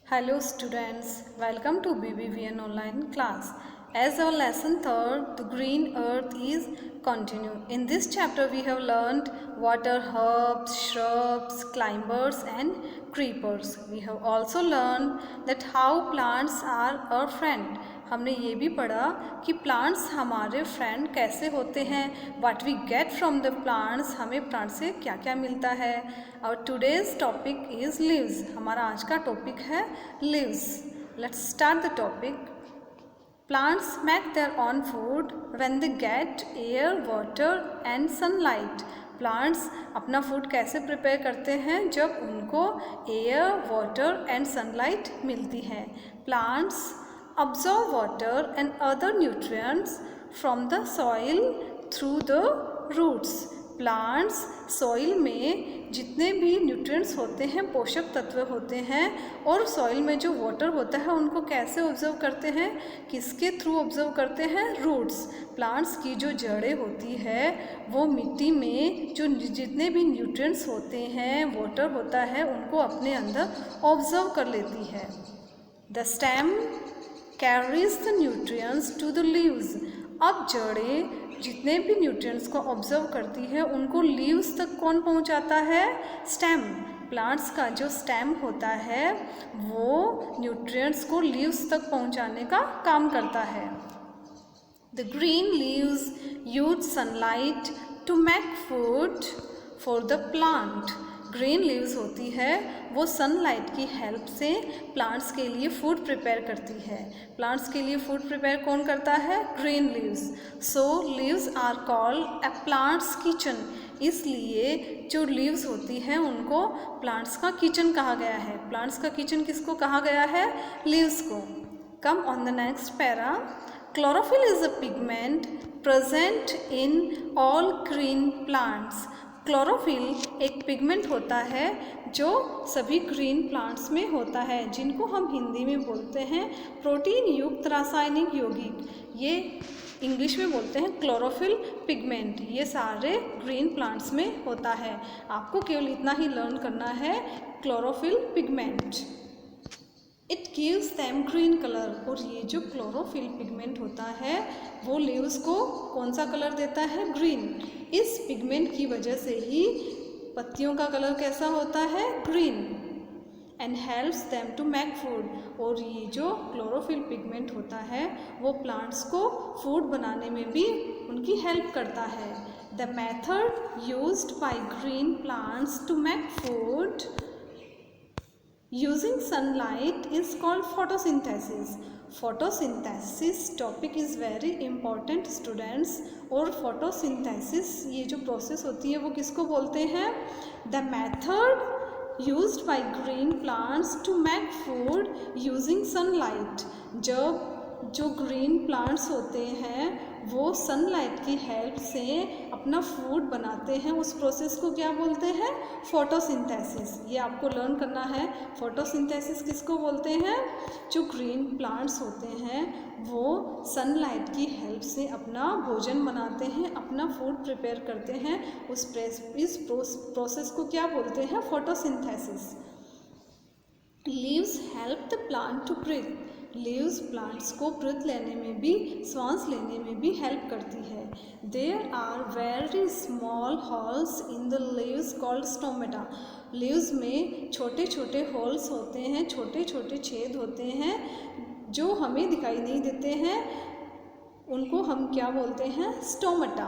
Hello students, welcome to BBVN online class. As our lesson third, the green earth is continue. In this chapter we have learned what are herbs, shrubs, climbers and creepers. We have also learned that how plants are our friend. हमने ये भी पढ़ा कि plants हमारे friend कैसे होते हैं, what we get from the plants, हमें प्लांट से क्या क्या मिलता है. और टुडेज टॉपिक इज़ लीव्स. हमारा आज का टॉपिक है leaves. Let's start the topic. Plants make their own food when they get air, water and sunlight. Plants अपना फूड कैसे प्रिपेयर करते हैं? जब उनको एयर, वाटर एंड सनलाइट मिलती है. Plants absorb water and other nutrients from the soil through the roots. Plants soil में जितने भी न्यूट्रिएंट्स होते हैं, पोषक तत्व होते हैं, और सॉइल में जो वाटर होता है उनको कैसे ऑब्जर्व करते हैं? किसके थ्रू ऑब्जर्व करते हैं? रूट्स. प्लांट्स की जो जड़ें होती है वो मिट्टी में जो जितने भी न्यूट्रिएंट्स होते हैं, वाटर होता है, उनको अपने अंदर ऑब्जर्व कर लेती है. The stem carries the nutrients to the leaves. अब जड़ें जितने भी न्यूट्रिएंट्स को ऑब्जर्व करती है उनको लीव्स तक कौन पहुंचाता है? स्टेम. प्लांट्स का जो स्टेम होता है वो न्यूट्रिएंट्स को लीव्स तक पहुंचाने का काम करता है. The green leaves use sunlight to make food for the plant. Green leaves होती है वो सनलाइट की हेल्प से प्लांट्स के लिए फूड प्रिपेयर करती है. प्लांट्स के लिए फूड प्रिपेयर कौन करता है? Green leaves. So leaves are called a plants kitchen. इसलिए जो लीव्स होती हैं उनको प्लांट्स का किचन कहा गया है. प्लांट्स का किचन किसको कहा गया है? लीव्स को. कम on the next para. Chlorophyll is a pigment present in all green plants. Chlorophyll एक पिगमेंट होता है जो सभी ग्रीन प्लांट्स में होता है, जिनको हम हिंदी में बोलते हैं प्रोटीन युक्त रासायनिक यौगिक. ये इंग्लिश में बोलते हैं क्लोरोफिल पिगमेंट. ये सारे ग्रीन प्लांट्स में होता है. आपको केवल इतना ही लर्न करना है, chlorophyll pigment. It gives them green colour. और ये जो क्लोरोफिल पिगमेंट होता है वो लीव्स को कौन सा कलर देता है? ग्रीन. इस पिगमेंट की वजह से ही पत्तियों का कलर कैसा होता है? Green. And helps them to make food. और ये जो क्लोरोफिल पिगमेंट होता है वो प्लांट्स को फूड बनाने में भी उनकी हेल्प करता है. The method used by green plants to make food using sunlight is called photosynthesis. Photosynthesis topic is very important students. और photosynthesis ये जो प्रोसेस होती है वो किसको बोलते हैं? The method used by green plants to make food using sunlight. जब जो ग्रीन प्लांट्स होते हैं वो सनलाइट की हेल्प से अपना फूड बनाते हैं, उस प्रोसेस को क्या बोलते हैं? फोटोसिंथेसिस. ये आपको लर्न करना है. फोटोसिंथेसिस किसको बोलते हैं? जो ग्रीन प्लांट्स होते हैं वो सनलाइट की हेल्प से अपना भोजन बनाते हैं, अपना फूड प्रिपेयर करते हैं. इस प्रोसेस को क्या बोलते हैं? Photosynthesis. Leaves help the plant to breathe. Leaves plants को ब्रीथ लेने में भी, सांस लेने में भी हेल्प करती है. There are very small holes in the leaves called stomata. Leaves में छोटे छोटे होल्स होते हैं, छोटे छोटे छेद होते हैं जो हमें दिखाई नहीं देते हैं. उनको हम क्या बोलते हैं? Stomata.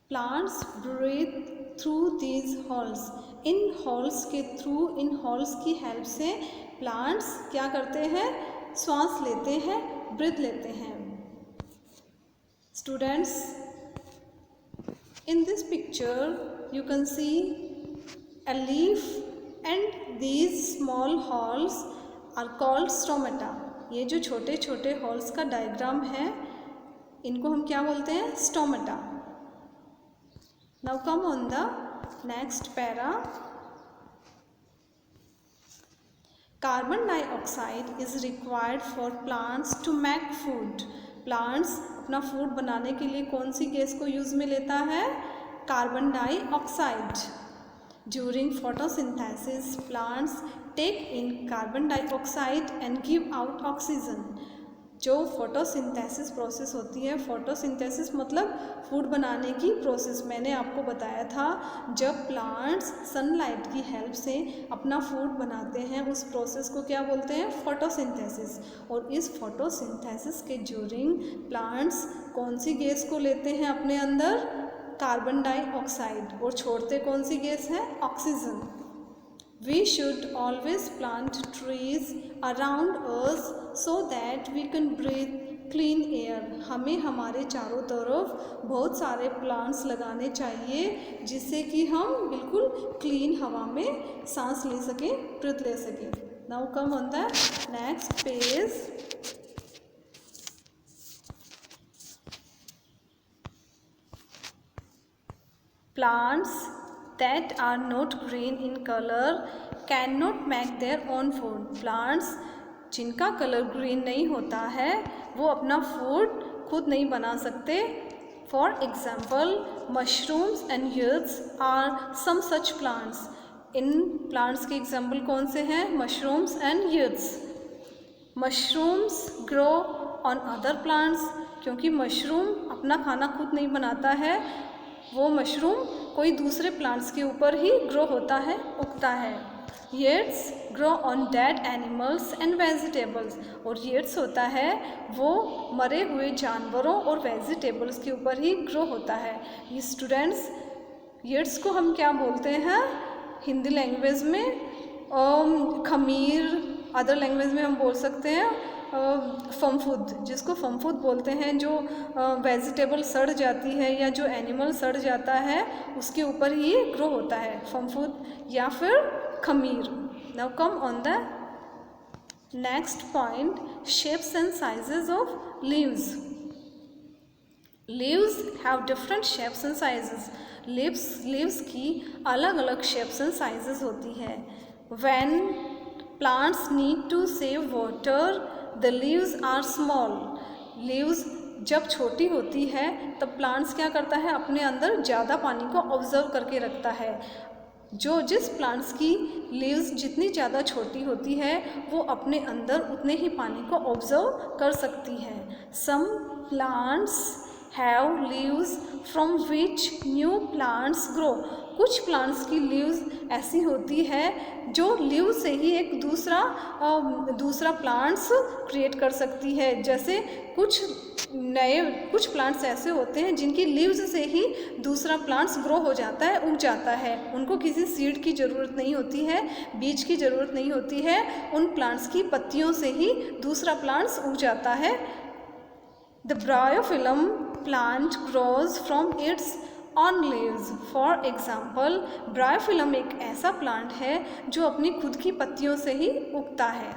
Plants breathe through these holes. इन होल्स के थ्रू, इन होल्स की हेल्प से प्लांट्स क्या करते हैं? सांस लेते हैं, ब्रीथ लेते हैं. Students, in this picture you can see a leaf and these small holes are called stomata. ये जो छोटे छोटे होल्स का डायग्राम है इनको हम क्या बोलते हैं? Stomata. Now come on the next para. Carbon dioxide is required for plants to make food. Plants अपना फूड बनाने के लिए कौन सी गैस को यूज़ में लेता है? Carbon dioxide. During photosynthesis, plants take in carbon dioxide and give out oxygen. जो फोटोसिंथेसिस प्रोसेस होती है, फोटोसिंथेसिस मतलब फूड बनाने की प्रोसेस, मैंने आपको बताया था जब प्लांट्स सनलाइट की हेल्प से अपना फूड बनाते हैं उस प्रोसेस को क्या बोलते हैं, फोटोसिंथेसिस। और इस फोटोसिंथेसिस के ड्यूरिंग प्लांट्स कौन सी गैस को लेते हैं अपने अंदर, कार्बन डाइऑक्साइड, और छोड़ते कौन सी गैस है, oxygen. We should always plant trees around us so that we can breathe clean air. हमें हमारे चारों तरफ बहुत सारे प्लांट्स लगाने चाहिए जिससे कि हम बिल्कुल क्लीन हवा में सांस ले सकें, ब्रीथ ले सकें। Now come on the next page. Plants that are not green in color cannot make their own food. Plants जिनका कलर ग्रीन नहीं होता है वो अपना फूड खुद नहीं बना सकते। For example mushrooms and yeasts are some such plants. इन प्लांट्स के एग्जाम्पल कौन से हैं, mushrooms and yeasts. Mushrooms grow on other plants, क्योंकि मशरूम अपना खाना खुद नहीं बनाता है, वो मशरूम कोई दूसरे प्लांट्स के ऊपर ही ग्रो होता है, उगता है। येट्स grow on dead animals and vegetables, और येट्स होता है वो मरे हुए जानवरों और वेजिटेबल्स के ऊपर ही ग्रो होता है। ये स्टूडेंट्स, येट्स को हम क्या बोलते हैं हिंदी लैंग्वेज में, खमीर, अदर लैंग्वेज में हम बोल सकते हैं फमफूद, जिसको फमफूद बोलते हैं। जो वेजिटेबल सड़ जाती है या जो एनिमल सड़ जाता है उसके ऊपर ही ग्रो होता है, फमफूद या फिर खमीर। Now come on the next point, shapes and sizes of leaves. Leaves have different shapes and sizes. Leaves की अलग अलग शेप्स एंड साइजेस होती है। When plants need to save water the leaves are small. Leaves जब छोटी होती है तब प्लांट्स क्या करता है, अपने अंदर ज़्यादा पानी को ऑब्जर्व करके रखता है। जिस प्लांट्स की लीव्स जितनी ज़्यादा छोटी होती है वो अपने अंदर उतने ही पानी को ऑब्जर्व कर सकती है। Some plants have leaves from which new plants grow. कुछ प्लांट्स की लीव्स ऐसी होती है जो लीव से ही एक दूसरा प्लांट्स क्रिएट कर सकती है। जैसे कुछ प्लांट्स ऐसे होते हैं जिनकी लीव्स से ही दूसरा प्लांट्स ग्रो हो जाता है, उग जाता है। उनको किसी सीड की ज़रूरत नहीं होती है, बीज की ज़रूरत नहीं होती है, उन प्लांट्स की पत्तियों से ही दूसरा प्लांट्स उग जाता है। The bryophyllum plant grows from its on leaves. For example bryophyllum एक ऐसा प्लांट है जो अपनी खुद की पत्तियों से ही उगता है।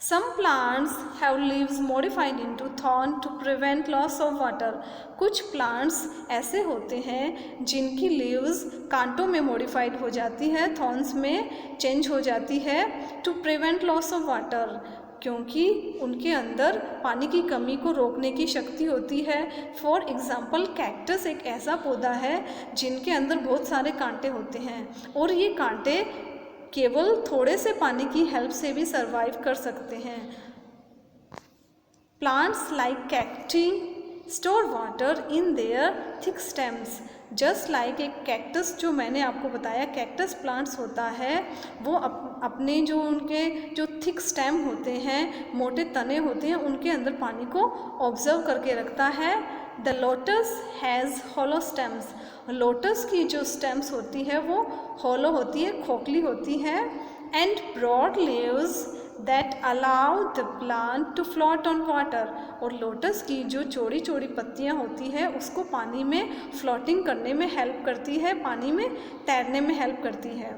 Some plants have leaves modified into thorn to prevent loss of water. कुछ प्लांट्स ऐसे होते हैं जिनकी लीव्स कांटों में मॉडिफाइड हो जाती है, थॉर्न्स में चेंज हो जाती है, to prevent loss of water, क्योंकि उनके अंदर पानी की कमी को रोकने की शक्ति होती है। फॉर एग्ज़ाम्पल कैक्टस एक ऐसा पौधा है जिनके अंदर बहुत सारे कांटे होते हैं और ये कांटे केवल थोड़े से पानी की हेल्प से भी सरवाइव कर सकते हैं। Plants like cacti store water in their thick stems. Just like एक कैक्टस जो मैंने आपको बताया कैक्टस प्लांट्स होता है, वो अपने जो थिक स्टेम होते हैं, मोटे तने होते हैं, उनके अंदर पानी को ऑब्जर्व करके रखता है। The lotus has hollow stems. Lotus की जो स्टेम्स होती है वो हॉलो होती है, खोखली होती है। And broad leaves that allow the plant to float on water. और लोटस की जो चौड़ी चौड़ी पत्तियां होती है उसको पानी में फ्लोटिंग करने में हेल्प करती है, पानी में तैरने में हेल्प करती है।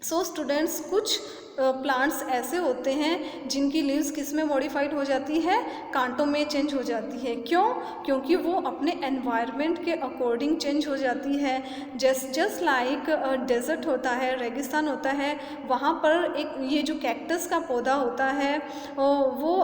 सो स्टूडेंट्स, कुछ प्लांट्स ऐसे होते हैं जिनकी लीव्स किस में मॉडिफाइड हो जाती है, कांटों में चेंज हो जाती है। क्यों? क्योंकि वो अपने एनवायरनमेंट के अकॉर्डिंग चेंज हो जाती है। जस्ट लाइक डेजर्ट होता है, रेगिस्तान होता है, वहाँ पर एक ये जो कैक्टस का पौधा होता है वो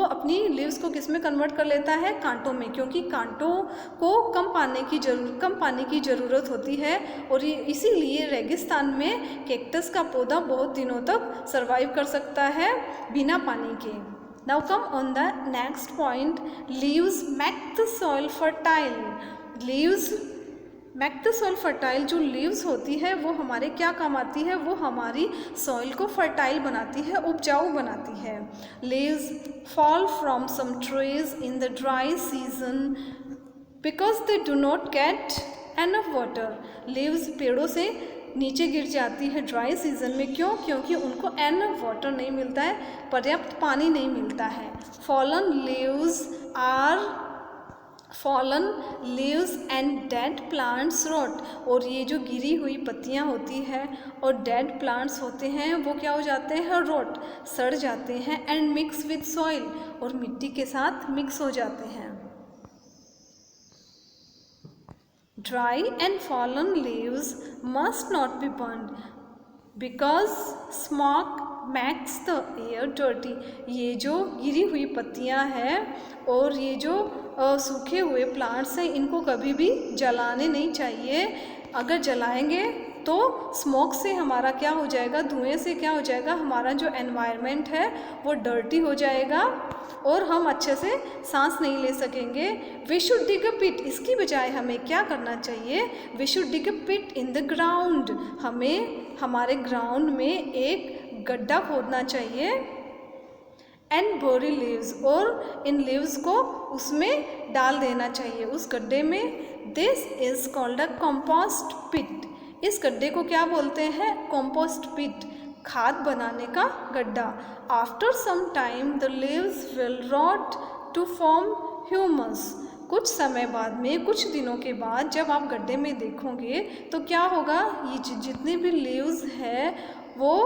अपनी लीव्स को किस में कन्वर्ट कर लेता है, कांटों में, क्योंकि कांटों को कम पानी की ज़रूरत होती है और ये इसीलिए रेगिस्तान में कैक्टस का पौधा बहुत दिनों तक सर्वाइव कर सकता है बिना पानी के। Now come on the next point. Leaves make the soil fertile. Leaves make the soil fertile. जो leaves होती है वो हमारे क्या काम आती है, वो हमारी soil को fertile बनाती है, उपजाऊ बनाती है। Leaves fall from some trees in the dry season because they do not get enough water. Leaves पेड़ों से नीचे गिर जाती है ड्राई सीजन में। क्यों? क्योंकि उनको एनफ वाटर नहीं मिलता है, पर्याप्त पानी नहीं मिलता है। Fallen leaves and dead plants rot, और ये जो गिरी हुई पत्तियां होती हैं और डेड प्लांट्स होते हैं वो क्या हो जाते हैं, रोट, सड़ जाते हैं। एंड मिक्स विद सॉइल, और मिट्टी के साथ मिक्स हो जाते हैं। Dry and fallen leaves must not be burned because smoke makes the air dirty. ये जो गिरी हुई पत्तियां हैं और ये जो सूखे हुए प्लांट्स हैं इनको कभी भी जलाने नहीं चाहिए। अगर जलाएंगे तो स्मोक से हमारा क्या हो जाएगा, धुएं से क्या हो जाएगा, हमारा जो एनवायरनमेंट है वो डर्टी हो जाएगा और हम अच्छे से सांस नहीं ले सकेंगे। वी शुड डिग अ पिट, इसकी बजाय हमें क्या करना चाहिए, we should dig a pit in the ground, हमें हमारे ग्राउंड में एक गड्ढा खोदना चाहिए। एंड बोरी लीव्स, और इन लीव्स को उसमें डाल देना चाहिए, उस गड्ढे में। This is called a compost pit, इस गड्ढे को क्या बोलते हैं, कंपोस्ट पिट, खाद बनाने का गड्ढा। After some time the leaves will rot to form humus, कुछ समय बाद में, कुछ दिनों के बाद जब आप गड्ढे में देखोगे तो क्या होगा, ये जितनी भी लीव्स है वो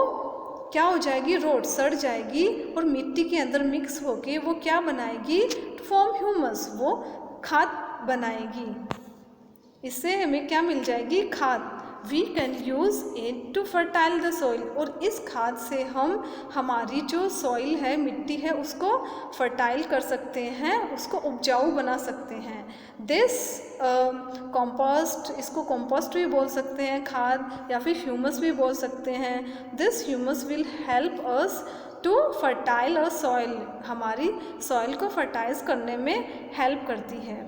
क्या हो जाएगी, रोट, सड़ जाएगी और मिट्टी के अंदर मिक्स होके वो क्या बनाएगी, टू फॉर्म ह्यूमस, वो खाद बनाएगी। इससे हमें क्या मिल जाएगी, खाद। We can use it to fertile the soil, और इस खाद से हम हमारी जो सॉइल है, मिट्टी है, उसको फर्टाइल कर सकते हैं, उसको उपजाऊ बना सकते हैं। दिस कंपोस्ट, इसको कंपोस्ट भी बोल सकते हैं, खाद, या फिर ह्यूमस भी बोल सकते हैं। This humus will help us to fertile a soil, हमारी सॉइल को फर्टाइज करने में हेल्प करती है।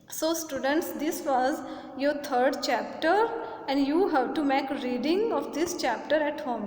So students, this was your third chapter and you have to make reading of this chapter at home.